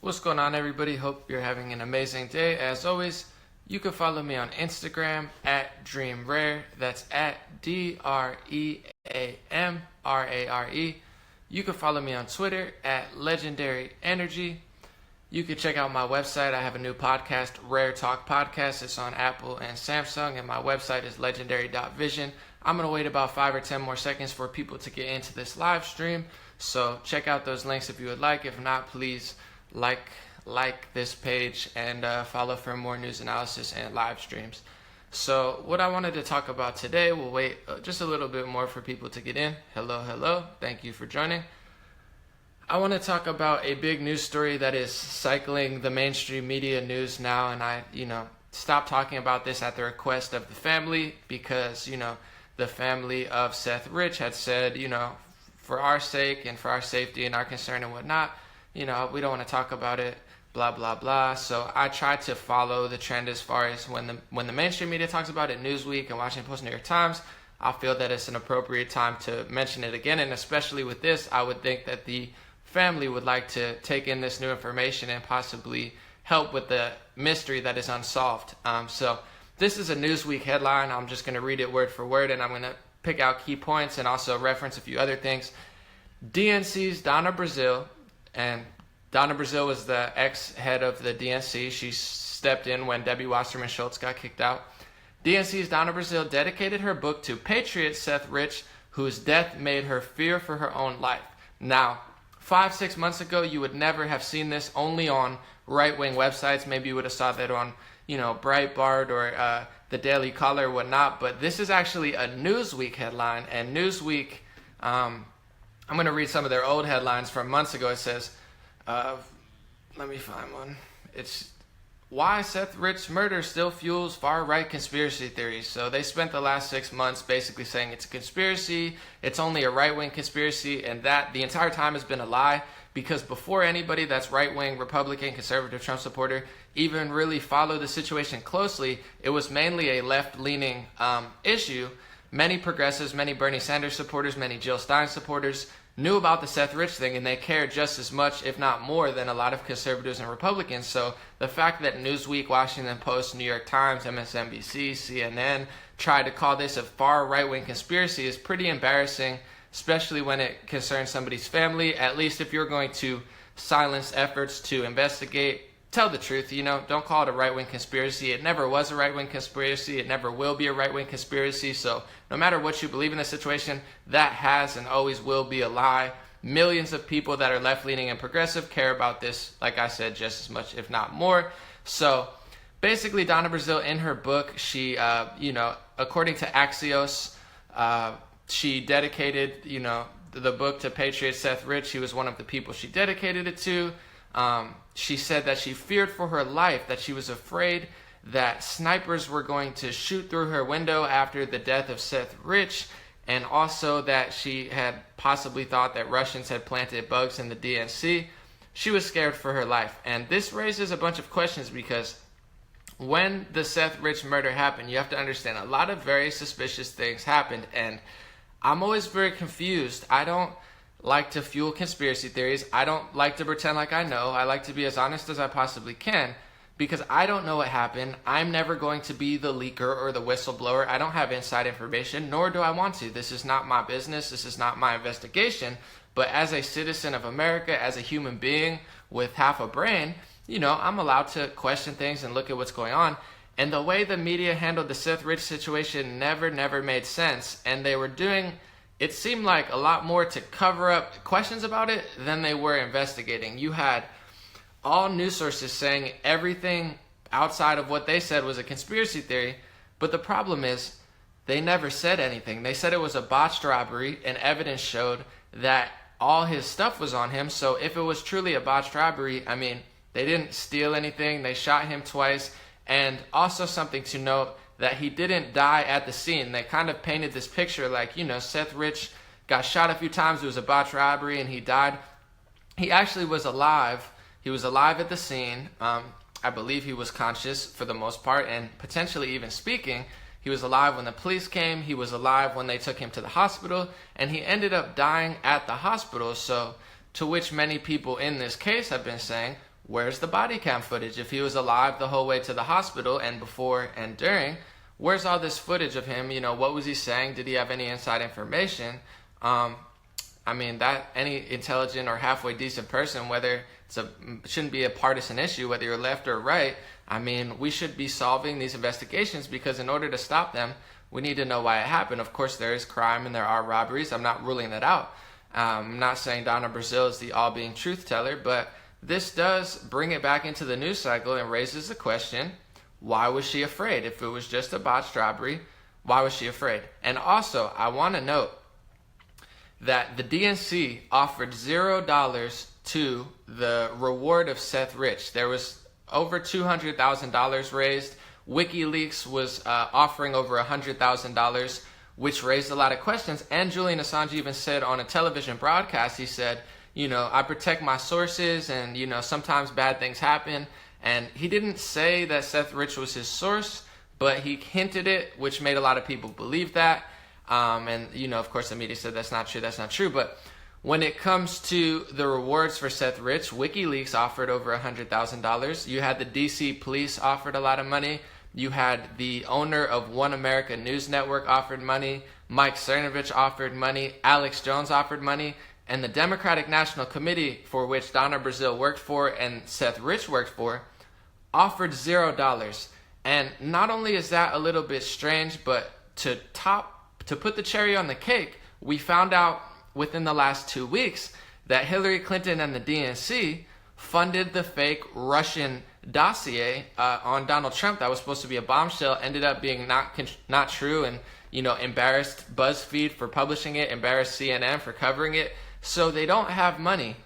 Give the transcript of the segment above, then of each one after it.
What's going on, everybody? Hope you're having an amazing day. As always, you can follow me on Instagram at DreamRare. That's at DreamRare. You can follow me on Twitter at Legendary Energy. You can check out my website. I have a new podcast, Rare Talk Podcast. It's on Apple and Samsung, and my website is legendary.vision. I'm going to wait about 5 or 10 more seconds for people to get into this live stream. So check out those links if you would like. If not, please like this page and follow for more news analysis and live streams. So what I wanted to talk about today, we'll wait just a little bit more for people to get in. Hello. Thank you for joining. I want to talk about a big news story that is cycling the mainstream media news now, and I stopped talking about this at the request of the family because, the family of Seth Rich had said, for our sake and for our safety and our concern and whatnot, we don't want to talk about it, blah, blah, blah. So I tried to follow the trend as far as when the mainstream media talks about it, Newsweek and Washington Post, New York Times, I feel that it's an appropriate time to mention it again. And especially with this, I would think that the family would like to take in this new information and possibly help with the mystery that is unsolved. So this is a Newsweek headline. I'm just going to read it word for word, and I'm going to pick out key points and also reference a few other things. DNC's Donna Brazile, and Donna Brazile was the ex-head of the DNC. She stepped in when Debbie Wasserman Schultz got kicked out. DNC's Donna Brazile dedicated her book to patriot Seth Rich, whose death made her fear for her own life. Now, 5-6 months ago, you would never have seen this only on right-wing websites. Maybe you would have saw that on, Breitbart or the Daily Caller or whatnot. But this is actually a Newsweek headline. And Newsweek, I'm going to read some of their old headlines from months ago. It says, let me find one. It's why Seth Rich's murder still fuels far-right conspiracy theories. So they spent the last 6 months basically saying it's a conspiracy, it's only a right-wing conspiracy, and that the entire time has been a lie, because before anybody that's right-wing, Republican, conservative, Trump supporter even really followed the situation closely, it was mainly a left-leaning issue. Many progressives, many Bernie Sanders supporters, many Jill Stein supporters knew about the Seth Rich thing, and they cared just as much, if not more, than a lot of conservatives and Republicans. So the fact that Newsweek, Washington Post, New York Times, MSNBC, CNN tried to call this a far right-wing conspiracy is pretty embarrassing, especially when it concerns somebody's family. At least if you're going to silence efforts to investigate, tell the truth, don't call it a right-wing conspiracy. It never was a right-wing conspiracy. It never will be a right-wing conspiracy. So no matter what you believe in this situation, that has and always will be a lie. Millions of people that are left-leaning and progressive care about this, like I said, just as much, if not more. So basically, Donna Brazile, in her book, she, according to Axios, she dedicated, the book to patriot Seth Rich. He was one of the people she dedicated it to. She said that she feared for her life, that she was afraid that snipers were going to shoot through her window after the death of Seth Rich, and also that she had possibly thought that Russians had planted bugs in the DNC. She was scared for her life. And this raises a bunch of questions because when the Seth Rich murder happened, you have to understand a lot of very suspicious things happened, and I'm always very confused. I don't like to fuel conspiracy theories. I don't like to pretend like I know. I like to be as honest as I possibly can because I don't know what happened. I'm never going to be the leaker or the whistleblower. I don't have inside information, nor do I want to. This is not my business. This is not my investigation. But as a citizen of America, as a human being with half a brain, I'm allowed to question things and look at what's going on. And the way the media handled the Seth Rich situation never made sense. And they were doing, it seemed like, a lot more to cover up questions about it than they were investigating. You had all news sources saying everything outside of what they said was a conspiracy theory, but the problem is they never said anything. They said it was a botched robbery, and evidence showed that all his stuff was on him. So if it was truly a botched robbery, they didn't steal anything. They shot him twice. And also something to note, that he didn't die at the scene. They kind of painted this picture like, Seth Rich got shot a few times, it was a botched robbery, and he died. He actually was alive. He was alive at the scene. I believe he was conscious for the most part, and potentially even speaking. He was alive when the police came. He was alive when they took him to the hospital, and he ended up dying at the hospital. So, to which many people in this case have been saying, where's the body cam footage? If he was alive the whole way to the hospital and before and during, where's all this footage of him? What was he saying? Did he have any inside information? That any intelligent or halfway decent person, whether it shouldn't be a partisan issue, whether you're left or right. We should be solving these investigations, because in order to stop them, we need to know why it happened. Of course, there is crime and there are robberies. I'm not ruling that out. I'm not saying Donna Brazile is the all-being truth teller, but this does bring it back into the news cycle and raises the question, why was she afraid? If it was just a botched robbery, why was she afraid? And also, I want to note that the DNC offered $0 to the reward of Seth Rich. There was over $200,000 raised. WikiLeaks was offering over $100,000, which raised a lot of questions. And Julian Assange even said on a television broadcast, he said, I protect my sources, and, sometimes bad things happen. And he didn't say that Seth Rich was his source, but he hinted it, which made a lot of people believe that. Of course, the media said that's not true. But when it comes to the rewards for Seth Rich, WikiLeaks offered over $100,000. You had the DC police offered a lot of money. You had the owner of One America News Network offered money. Mike Cernovich offered money. Alex Jones offered money. And the Democratic National Committee, for which Donna Brazile worked for and Seth Rich worked for, offered $0. And not only is that a little bit strange, but to put the cherry on the cake, we found out within the last 2 weeks that Hillary Clinton and the DNC funded the fake Russian dossier on Donald Trump that was supposed to be a bombshell, ended up being not true, and embarrassed BuzzFeed for publishing it, embarrassed CNN for covering it. So they don't have money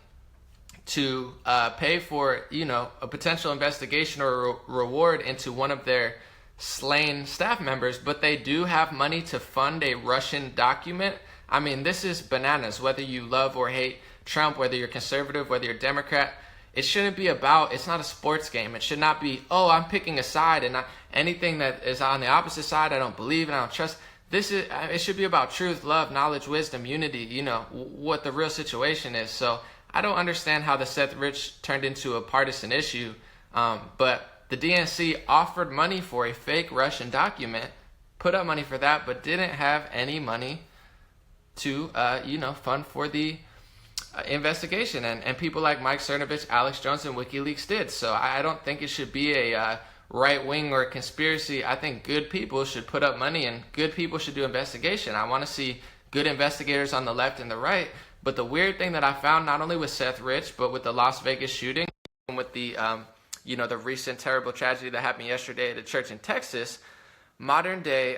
to pay for a potential investigation or reward into one of their slain staff members, but they do have money to fund a Russian document. This is bananas. Whether you love or hate Trump, whether you're conservative, whether you're Democrat, it's not a sports game. It should not be, I'm picking a side, and anything that is on the opposite side, I don't believe and I don't trust. It should be about truth, love, knowledge, wisdom, unity, what the real situation is. So I don't understand how the Seth Rich turned into a partisan issue, but the DNC offered money for a fake Russian document, put up money for that, but didn't have any money to, fund for the investigation. And people like Mike Cernovich, Alex Jones, and WikiLeaks did. So I don't think it should be a right wing or a conspiracy. I think good people should put up money and good people should do investigation. I want to see good investigators on the left and the right. But the weird thing that I found, not only with Seth Rich, but with the Las Vegas shooting, and with the the recent terrible tragedy that happened yesterday at a church in Texas, modern day,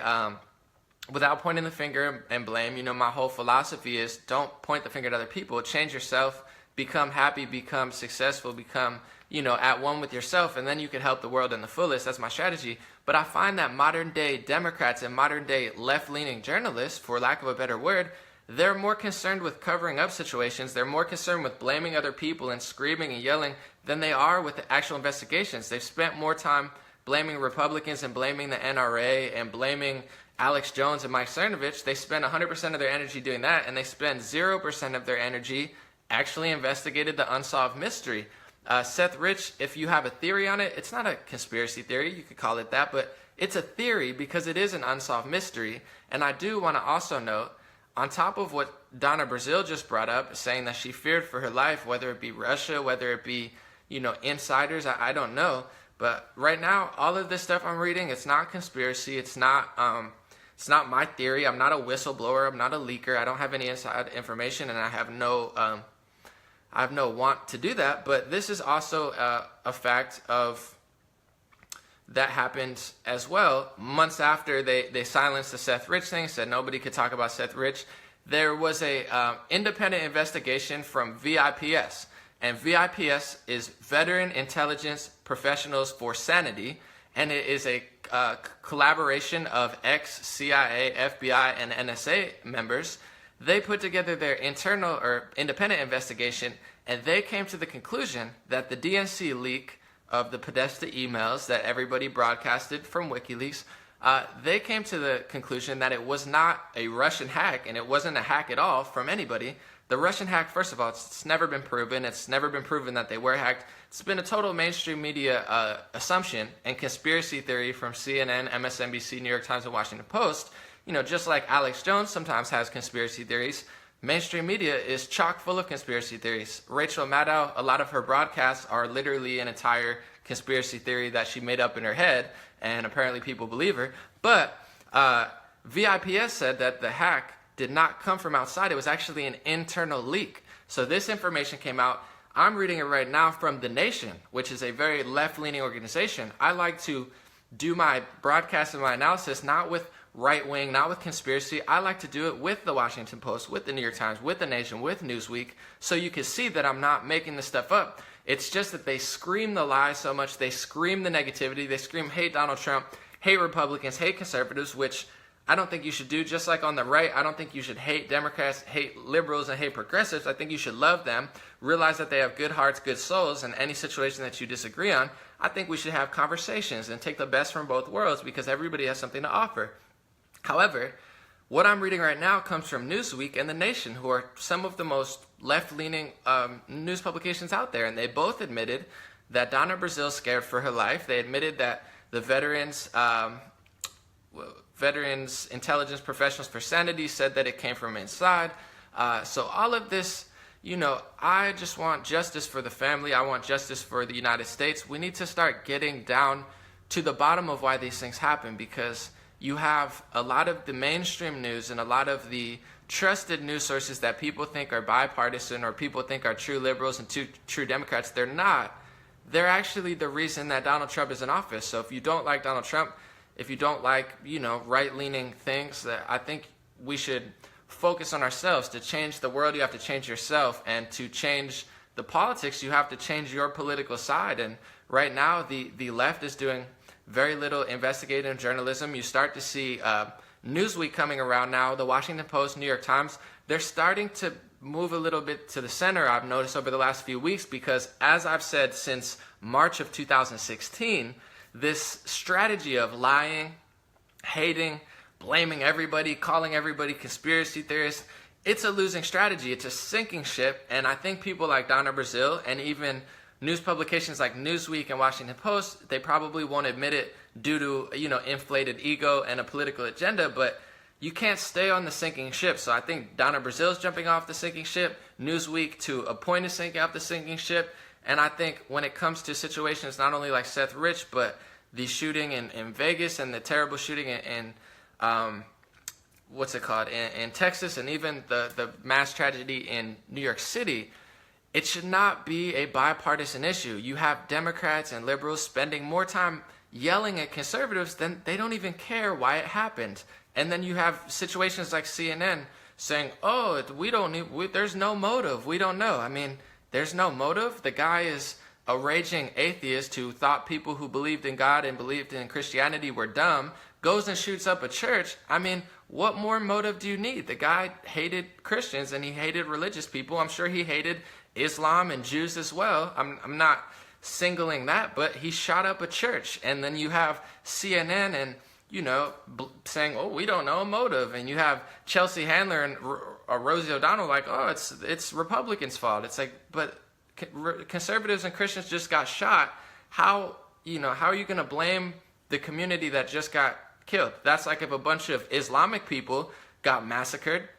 without pointing the finger and blame, my whole philosophy is don't point the finger at other people. Change yourself, become happy, become successful, become, at one with yourself, and then you can help the world in the fullest. That's my strategy. But I find that modern day Democrats and modern day left-leaning journalists, for lack of a better word, they're more concerned with covering up situations. They're more concerned with blaming other people and screaming and yelling than they are with the actual investigations. They've spent more time blaming Republicans and blaming the NRA and blaming Alex Jones and Mike Cernovich. They spend 100% of their energy doing that, and they spend 0% of their energy actually investigating the unsolved mystery. Seth Rich, if you have a theory on it, it's not a conspiracy theory, you could call it that, but it's a theory because it is an unsolved mystery. And I do want to also note, on top of what Donna Brazile just brought up, saying that she feared for her life, whether it be Russia, whether it be, insiders, I don't know. But right now, all of this stuff I'm reading, it's not conspiracy. It's not my theory. I'm not a whistleblower. I'm not a leaker. I don't have any inside information, and I have no want to do that. But this is also a fact of that happened as well. Months after they silenced the Seth Rich thing, said nobody could talk about Seth Rich, there was a independent investigation from VIPS. And VIPS is Veteran Intelligence Professionals for Sanity, and it is a collaboration of ex-CIA, FBI, and NSA members. They put together their internal or independent investigation, and they came to the conclusion that the DNC leak of the Podesta emails that everybody broadcasted from WikiLeaks, they came to the conclusion that it was not a Russian hack, and it wasn't a hack at all from anybody. the Russian hack, first of all, it's never been proven. It's never been proven that they were hacked. It's been a total mainstream media assumption and conspiracy theory from CNN, MSNBC, New York Times, and Washington Post. Just like Alex Jones sometimes has conspiracy theories, mainstream media is chock full of conspiracy theories. Rachel Maddow, a lot of her broadcasts are literally an entire conspiracy theory that she made up in her head, and apparently people believe her. But VIPS said that the hack did not come from outside. It was actually an internal leak. So this information came out. I'm reading it right now from The Nation, which is a very left-leaning organization. I like to do my broadcast and my analysis not with right-wing, not with conspiracy. I like to do it with the Washington Post, with the New York Times, with The Nation, with Newsweek, so you can see that I'm not making this stuff up. It's just that they scream the lies so much. They scream the negativity. They scream hate Donald Trump, hate Republicans, hate conservatives, which I don't think you should do. Just like on the right, I don't think you should hate Democrats, hate liberals, and hate progressives. I think you should love them, realize that they have good hearts, good souls, and any situation that you disagree on, I think we should have conversations and take the best from both worlds because everybody has something to offer. However, what I'm reading right now comes from Newsweek and The Nation, who are some of the most left-leaning news publications out there, and they both admitted that Donna Brazile is scared for her life. They admitted that the Veterans Intelligence Professionals for Sanity said that it came from inside. So all of this, I just want justice for the family. I want justice for the United States. We need to start getting down to the bottom of why these things happen, because you have a lot of the mainstream news and a lot of the trusted news sources that people think are bipartisan or people think are true liberals and true Democrats. They're not. They're actually the reason that Donald Trump is in office. So if you don't like Donald Trump, if you don't like, right-leaning things, that I think we should focus on ourselves. To change the world, you have to change yourself. And to change the politics, you have to change your political side. And right now, the left is doing very little investigative journalism. You start to see Newsweek coming around now, the Washington Post, New York Times. They're starting to move a little bit to the center, I've noticed over the last few weeks, because as I've said since March of 2016, this strategy of lying, hating, blaming everybody, calling everybody conspiracy theorists, it's a losing strategy. It's a sinking ship. And I think people like Donna Brazile and even news publications like Newsweek and Washington Post, they probably won't admit it due to, inflated ego and a political agenda, but you can't stay on the sinking ship. So I think Donna Brazile's jumping off the sinking ship, Newsweek to a point is sinking off the sinking ship. And I think when it comes to situations not only like Seth Rich, but the shooting in Vegas and the terrible shooting in in Texas, and even the mass tragedy in New York City, it should not be a bipartisan issue. You have Democrats and liberals spending more time yelling at conservatives than they don't even care why it happened. And then you have situations like CNN saying, oh, there's no motive. We don't know. I mean, there's no motive. The guy is a raging atheist who thought people who believed in God and believed in Christianity were dumb, goes and shoots up a church. I mean, what more motive do you need? The guy hated Christians and he hated religious people. I'm sure he hated Islam and Jews as well. I'm not singling that, but he shot up a church. And then you have CNN and, saying, oh, we don't know a motive. And you have Chelsea Handler and Rosie O'Donnell like, oh, it's Republicans' fault. It's like, but conservatives and Christians just got shot. How are you going to blame the community that just got killed? That's like if a bunch of Islamic people got massacred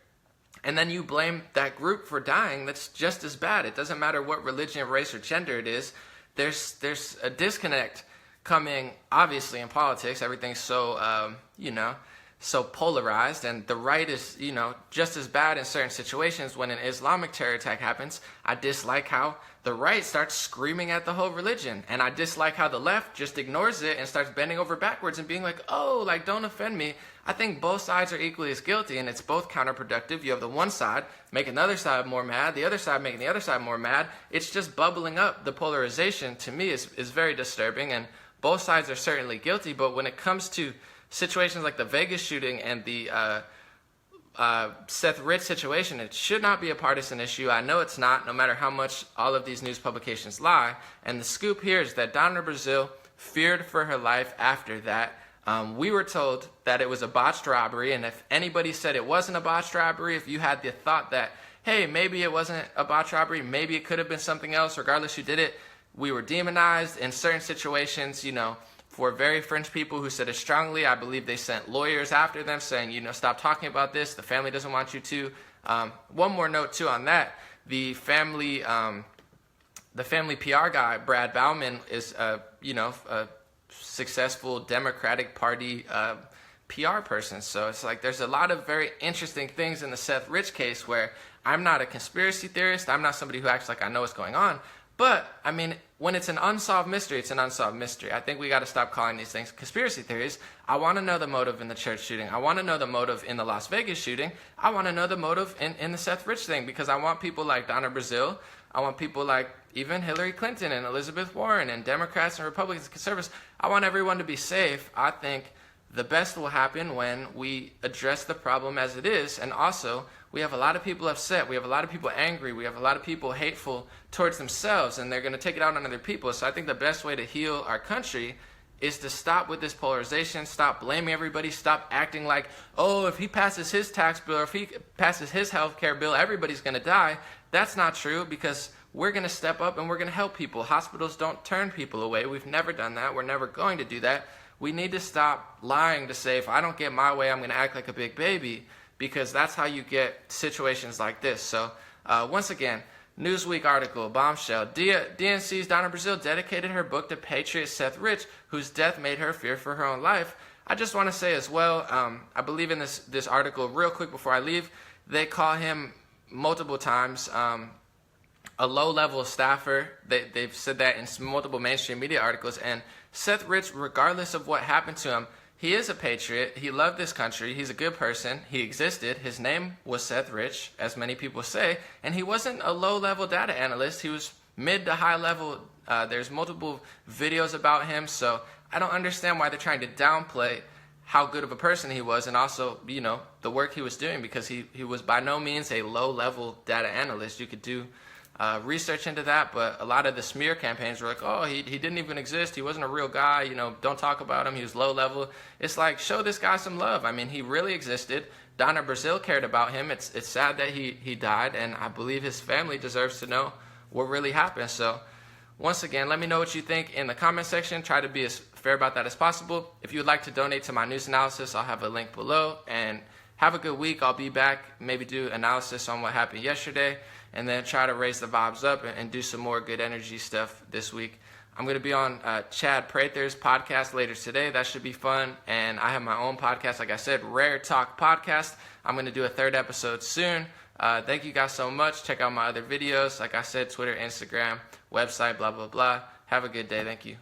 and then you blame that group for dying. That's just as bad. It doesn't matter what religion, race, or gender it is. There's a disconnect coming, obviously, in politics. Everything's so, so polarized, and the right is, just as bad in certain situations. When an Islamic terror attack happens, I dislike how the right starts screaming at the whole religion, and I dislike how the left just ignores it and starts bending over backwards and being like, oh, like, don't offend me. I think both sides are equally as guilty, and it's both counterproductive. You have the one side making the other side more mad, the other side making the other side more mad. It's just bubbling up. The polarization, to me, is very disturbing, and both sides are certainly guilty. But when it comes to situations like the Vegas shooting and the Seth Rich situation, it should not be a partisan issue. I know it's not, no matter how much all of these news publications lie. And the scoop here is that Donna Brazile feared for her life after that. We were told that it was a botched robbery, and if anybody said it wasn't a botched robbery, if you had the thought that hey, maybe it wasn't a botched robbery, maybe it could have been something else. Regardless who did it, we were demonized in certain situations, for very fringe people who said it strongly. I believe they sent lawyers after them saying, stop talking about this. The family doesn't want you to. One more note too on that. The family PR guy, Brad Bauman, is a successful Democratic Party PR person. So it's like there's a lot of very interesting things in the Seth Rich case where I'm not a conspiracy theorist. I'm not somebody who acts like I know what's going on. But, I mean, when it's an unsolved mystery, it's an unsolved mystery. I think we got to stop calling these things conspiracy theories. I want to know the motive in the church shooting. I want to know the motive in the Las Vegas shooting. I want to know the motive in the Seth Rich thing, because I want people like Donna Brazile. I want people like even Hillary Clinton and Elizabeth Warren and Democrats and Republicans and conservatives. I want everyone to be safe. I think the best will happen when we address the problem as it is. And also, we have a lot of people upset. We have a lot of people angry. We have a lot of people hateful towards themselves, and they're going to take it out on other people. So I think the best way to heal our country is to stop with this polarization, stop blaming everybody, stop acting like, oh, if he passes his tax bill or if he passes his health care bill, everybody's going to die. That's not true, because we're going to step up and we're going to help people. Hospitals don't turn people away. We've never done that. We're never going to do that. We need to stop lying to say, if I don't get my way, I'm going to act like a big baby, because that's how you get situations like this. So once again, Newsweek article, bombshell. DNC's Donna Brazile dedicated her book to patriot Seth Rich, whose death made her fear for her own life. I just want to say as well, I believe in this article, real quick before I leave, they call him multiple times a low-level staffer. They've said that in multiple mainstream media articles. And Seth Rich, regardless of what happened to him, he is a patriot. He loved this country. He's a good person. He existed. His name was Seth Rich, as many people say. And he wasn't a low-level data analyst. He was mid to high level. There's multiple videos about him. So I don't understand why they're trying to downplay how good of a person he was, and also, the work he was doing, because he was by no means a low-level data analyst. You could do research into that, but a lot of the smear campaigns were like, oh, he didn't even exist, he wasn't a real guy, don't talk about him, he was low level. It's like, show this guy some love. I mean, he really existed. Donna Brazile cared about him. It's sad that he died, and I believe his family deserves to know what really happened. So once again, let me know what you think in the comment section. Try to be as fair about that as possible. If you would like to donate to my news analysis, I'll have a link below. And have a good week. I'll be back, maybe do analysis on what happened yesterday, and then try to raise the vibes up and do some more good energy stuff this week. I'm going to be on Chad Prather's podcast later today. That should be fun. And I have my own podcast, like I said, Rare Talk Podcast. I'm going to do a third episode soon. Thank you guys so much. Check out my other videos. Like I said, Twitter, Instagram, website, blah, blah, blah. Have a good day. Thank you.